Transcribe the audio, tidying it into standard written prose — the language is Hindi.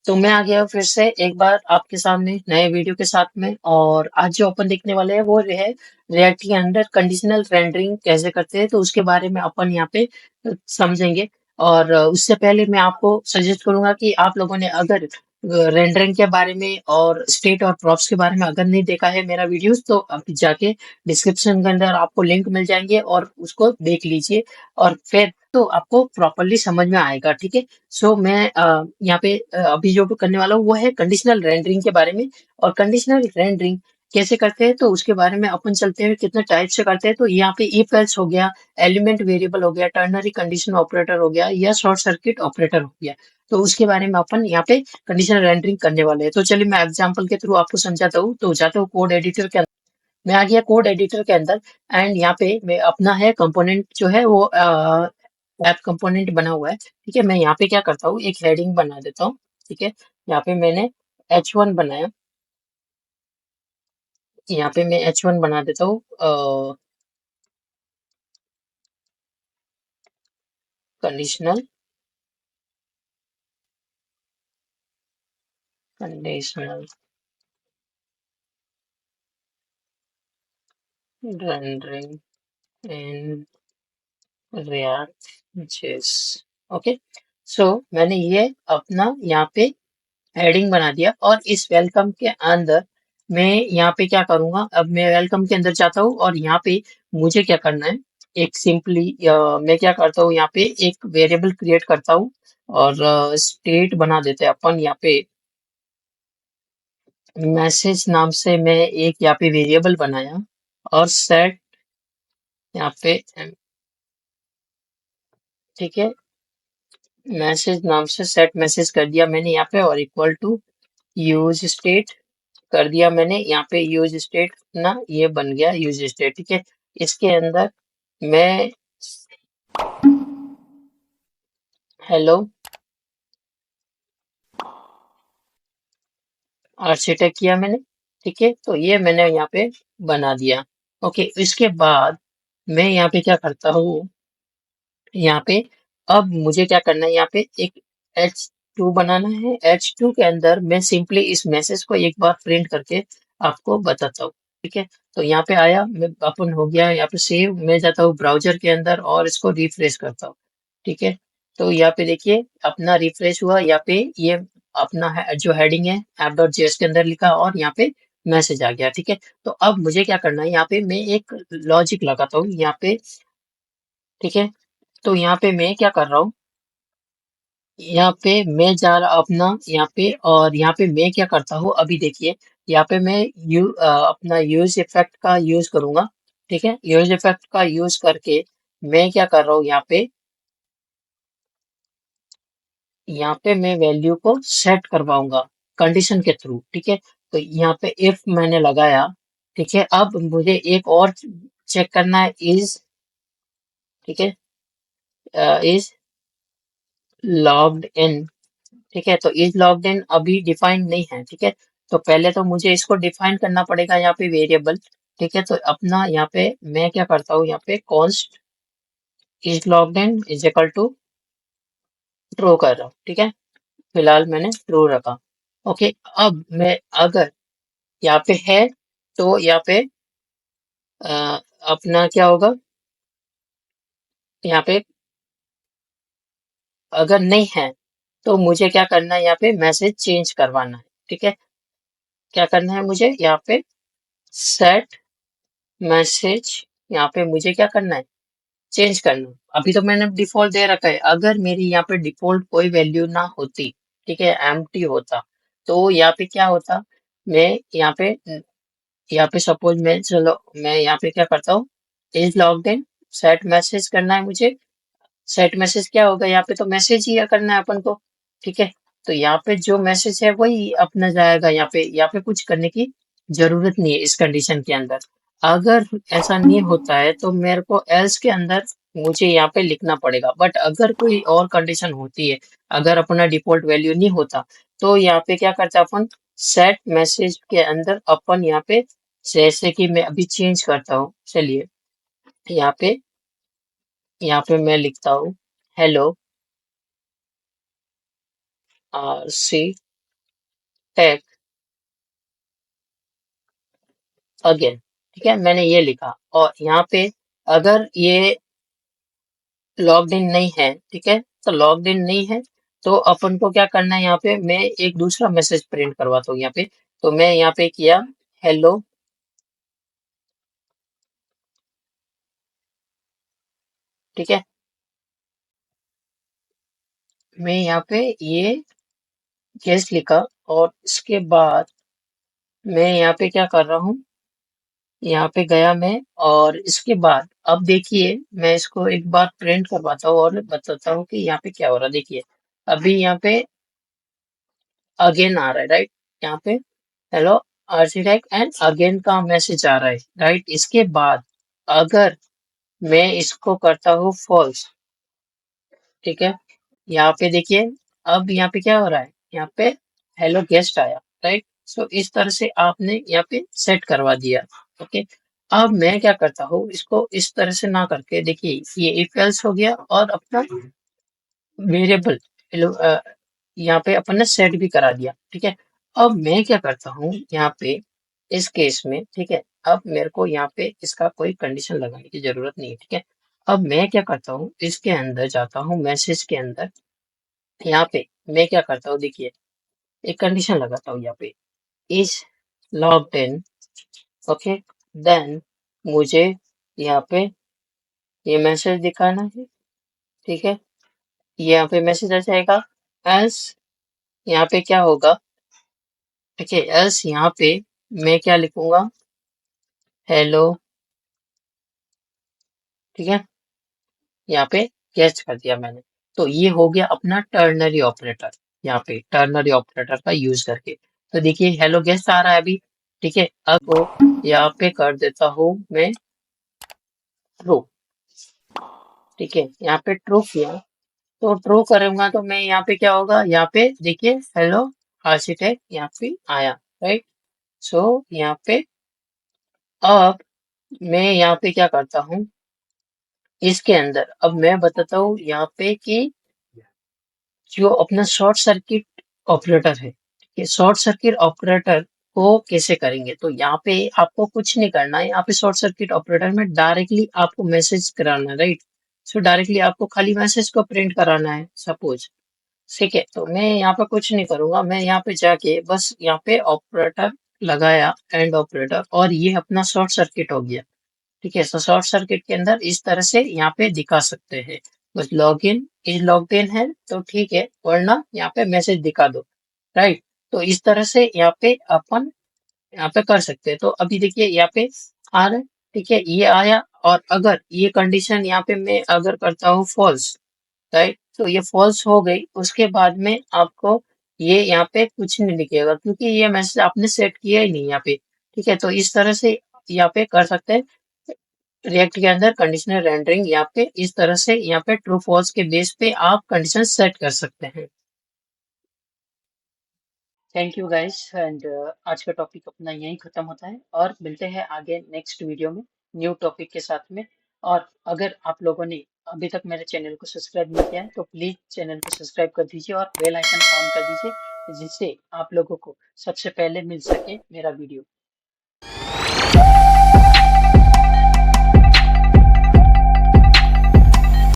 तो मैं आ गया फिर से एक बार आपके सामने नए वीडियो के साथ में। और आज जो अपन देखने वाले हैं वो है रिएक्ट के अंदर कंडीशनल रेंडरिंग कैसे करते हैं, तो उसके बारे में अपन यहाँ पे समझेंगे। और उससे पहले मैं आपको सजेस्ट करूंगा कि आप लोगों ने अगर रेंडरिंग के बारे में और स्टेट और प्रॉप्स के बारे में अगर नहीं देखा है मेरा वीडियोस, तो आप जाके डिस्क्रिप्शन के अंदर आपको लिंक मिल जाएंगे और उसको देख लीजिए। और फिर तो आपको प्रॉपरली समझ में आएगा, ठीक है। सो मैं यहाँ पे अभी जो करने वाला हूँ वो है कंडीशनल रेंडरिंग के बारे में। और कंडीशनल रेंडरिंग कैसे करते हैं तो उसके बारे में अपन चलते हैं, कितने टाइप से करते हैं। तो यहाँ पे इफ एल्स हो गया, एलिमेंट वेरिएबल हो गया, टर्नरी कंडीशन ऑपरेटर हो गया, या शॉर्ट सर्किट ऑपरेटर हो गया। तो उसके बारे में अपन यहाँ पे कंडीशनल रेंडरिंग करने वाले हैं। तो चलिए मैं एग्जाम्पल के थ्रू आपको समझाता हूँ। तो जाता हूँ कोड एडिटर के अंदर। मैं आ गया कोड एडिटर के अंदर। एंड यहाँ पे मैं अपना है कंपोनेंट जो है वो ऐप कंपोनेंट बना हुआ है, ठीक है। मैं यहाँ पे क्या करता हूँ, एक हेडिंग बना देता हूँ, ठीक है। यहाँ पे मैंने H1 बनाया। यहाँ पे मैं H1 बना देता हूँ conditional conditional rendering in React JS. Okay. So मैंने ये अपना यहाँ पे हेडिंग बना दिया। और इस वेलकम के अंदर मैं यहाँ पे क्या करूंगा, अब मैं वेलकम के अंदर जाता हूँ और यहाँ पे मुझे क्या करना है, एक सिंपली मैं क्या करता हूँ, यहाँ पे एक वेरिएबल क्रिएट करता हूँ। और स्टेट बना देते हैं अपन यहाँ पे। मैसेज नाम से मैं एक यहाँ पे वेरिएबल बनाया। और सेट यहाँ पे ठीक है, मैसेज नाम से सेट मैसेज कर दिया मैंने यहाँ पे। और इक्वल टू यूज स्टेट कर दिया मैंने यहाँ पे। यूज स्टेट ना ये बन गया यूज स्टेट, ठीक है। इसके अंदर मैं हेलो आर्किटेक्ट किया मैंने, ठीक है। तो ये मैंने यहाँ पे बना दिया। ओके, इसके बाद मैं यहाँ पे क्या करता हूँ, यहाँ पे अब मुझे क्या करना है, यहाँ पे एक H2 बनाना है। H2 के अंदर मैं सिंपली इस मैसेज को एक बार प्रिंट करके आपको बताता हूँ, ठीक है। तो यहाँ पे आया, मैं अपन हो गया यहाँ पे सेव। मैं जाता हूँ ब्राउजर के अंदर और इसको रिफ्रेश करता हूँ, ठीक है। तो यहाँ पे देखिए अपना रिफ्रेश हुआ। यहाँ पे ये अपना जो हेडिंग है app.js के अंदर लिखा और यहाँ पे मैसेज आ गया, ठीक है। तो अब मुझे क्या करना है, यहाँ पे मैं एक लॉजिक लगाता हूँ यहाँ पे, ठीक है। तो यहाँ पे मैं क्या कर रहा हूँ, यहाँ पे मैं जा रहा अपना यहाँ पे। और यहाँ पे मैं क्या करता हूँ, अभी देखिए यहाँ पे मैं अपना यूज इफेक्ट का यूज करूंगा, ठीक है। यूज इफेक्ट का यूज करके मैं क्या कर रहा हूँ, यहाँ पे मैं वैल्यू को सेट करवाऊंगा कंडीशन के थ्रू, ठीक है। तो यहाँ पे इफ मैंने लगाया, ठीक है। अब मुझे एक और चेक करना है, इज, ठीक है, इज लॉग्ड इन, ठीक है। तो इज लॉग्ड इन अभी डिफाइंड नहीं है, ठीक है। तो पहले तो मुझे इसको डिफाइन करना पड़ेगा यहाँ पे वेरिएबल, ठीक है। तो अपना यहाँ पे मैं क्या करता हूँ, यहाँ पे const is logged in is equal to true कर रहा हूँ, ठीक है। फिलहाल मैंने ट्रू रखा। ओके। अब मैं अगर यहाँ पे है तो यहाँ पे अपना क्या होगा, यहाँ पे अगर नहीं है तो मुझे क्या करना है, यहाँ पे मैसेज चेंज करवाना है, ठीक है। क्या करना है मुझे, यहाँ पे सेट मैसेज, यहाँ पे मुझे क्या करना है, चेंज करना। अभी तो मैंने डिफॉल्ट दे रखा है। अगर मेरी यहाँ पे डिफॉल्ट कोई वैल्यू ना होती, ठीक है, एम्प्टी होता, तो यहाँ पे क्या होता, मैं यहाँ पे सपोज मैं, चलो मैं यहाँ पे क्या करता हूँ, is logged in, set message करना है मुझे। सेट मैसेज क्या होगा, यहाँ पे तो मैसेज ही करना है अपन को, ठीक है। तो यहाँ पे जो मैसेज है वही अपना जाएगा। यहाँ पे कुछ करने की जरूरत नहीं है इस कंडीशन के अंदर। अगर ऐसा नहीं होता है तो मेरे को एल्स के अंदर मुझे यहाँ पे लिखना पड़ेगा। बट अगर कोई और कंडीशन होती है, अगर अपना डिफॉल्ट वैल्यू नहीं होता, तो यहाँ पे क्या करता है अपन, सेट मैसेज के अंदर अपन यहाँ पे, जैसे कि मैं अभी चेंज करता हूँ, चलिए यहाँ पे मैं लिखता हूँ हेलो आरसी, टेक अगेन। ठीक है, मैंने ये लिखा और यहाँ पे अगर ये लॉग्ड इन नहीं है, ठीक है, तो लॉग्ड इन नहीं है तो अपन को क्या करना है, यहाँ पे मैं एक दूसरा मैसेज प्रिंट करवाता हूँ यहाँ पे। तो मैं यहाँ पे किया हेलो, ठीक है, मैं यहाँ पे ये गेस्ट लिखा और इसके बाद मैं यहाँ पे क्या कर रहा हूँ, यहाँ पे गया मैं और इसके बाद अब देखिए मैं इसको एक बार प्रिंट करवाता हूँ और बताता हूँ कि यहाँ पे क्या हो रहा है। देखिए अभी यहाँ पे अगेन आ रहा है, राइट, यहाँ पे हेलो आर्चिटेक्ट एंड अगेन का मैसेज आ रहा है, राइट। इसके बाद अगर मैं इसको करता हूँ फॉल्स, ठीक है, यहाँ पे देखिए अब यहाँ पे क्या हो रहा है, यहाँ पे हेलो गेस्ट आया, राइट। सो इस तरह से आपने यहाँ पे सेट करवा दिया। ओके, अब मैं क्या करता हूँ, इसको इस तरह से ना करके देखिए ये इफ एल्स हो गया और अपना वेरिएबल यहाँ पे अपन ने सेट भी करा दिया, ठीक है। अब मैं क्या करता हूँ यहाँ पे इस केस में, ठीक है, अब मेरे को यहाँ पे इसका कोई कंडीशन लगाने की जरूरत नहीं है, ठीक है। अब मैं क्या करता हूँ, इसके अंदर जाता हूँ मैसेज के अंदर, यहाँ पे मैं क्या करता हूँ देखिए एक कंडीशन लगाता हूँ यहाँ पे is logged in, okay, then मुझे यहाँ पे ये मैसेज दिखाना है, ठीक है, ये यहाँ पे मैसेज आ जाएगा एल्स यहाँ पे क्या होगा, ठीक है, एल्स यहाँ पे मैं क्या लिखूंगा हेलो, ठीक है, यहाँ पे गेस्ट कर दिया मैंने। तो ये हो गया अपना टर्नरी ऑपरेटर, यहाँ पे टर्नरी ऑपरेटर का यूज करके। तो देखिए हेलो गेस्ट आ रहा है अभी, ठीक है, अब वो यहाँ पे कर देता हूँ मैं ट्रू, ठीक है, यहाँ पे ट्रू किया। तो ट्रू करूंगा तो मैं यहाँ पे क्या होगा, यहाँ पे देखिए हेलो आर्किटेक्ट यहाँ पे आया, राइट। सो यहाँ पे अब मैं यहाँ पे क्या करता हूँ, इसके अंदर अब मैं बताता हूँ यहाँ पे कि जो अपना शॉर्ट सर्किट ऑपरेटर है, ये शॉर्ट सर्किट ऑपरेटर को कैसे करेंगे। तो यहाँ पे आपको कुछ नहीं करना है, यहाँ पे शॉर्ट सर्किट ऑपरेटर में डायरेक्टली आपको मैसेज कराना है, राइट। सो डायरेक्टली आपको खाली मैसेज को प्रिंट कराना है सपोज, ठीक है। तो मैं यहाँ पे कुछ नहीं करूंगा, मैं यहाँ पे जाके बस यहाँ पे ऑपरेटर लगाया एंड ऑपरेटर और ये अपना शॉर्ट सर्किट हो गया, ठीक है। तो शॉर्ट सर्किट के अंदर इस तरह से यहाँ पे दिखा सकते हैं, बस लॉग इन इज लॉग्ड इन है तो ठीक है, वरना यहाँ पे मैसेज दिखा दो, राइट। तो इस तरह से यहाँ पे अपन यहाँ पे कर सकते हैं। तो अभी देखिए यहाँ पे आ रहा है, ठीक है, ये आया और अगर ये कंडीशन यहाँ पे मैं अगर करता हूँ फॉल्स, राइट, तो ये फॉल्स हो गई, उसके बाद में आपको ये यहाँ पे कुछ नहीं दिखेगा क्योंकि ये मैसेज आपने सेट किया ही नहीं यहाँ पे, ठीक है। तो इस तरह से यहाँ पे कर सकते हैं रिएक्ट के अंदर कंडीशनल रेंडरिंग, यहाँ पे इस तरह से यहाँ पे ट्रू फॉल्स के बेस पे आप कंडीशन सेट कर सकते हैं। थैंक यू गाइस एंड आज का टॉपिक अपना यहीं खत्म होता है और मिलते हैं आगे नेक्स्ट वीडियो में न्यू टॉपिक के साथ में। और अगर आप लोगों ने अभी तक मेरे चैनल को सब्सक्राइब नहीं किया है तो प्लीज चैनल को सब्सक्राइब कर दीजिए और बेल आइकन ऑन कर दीजिए जिससे आप लोगों को सबसे पहले मिल सके मेरा वीडियो।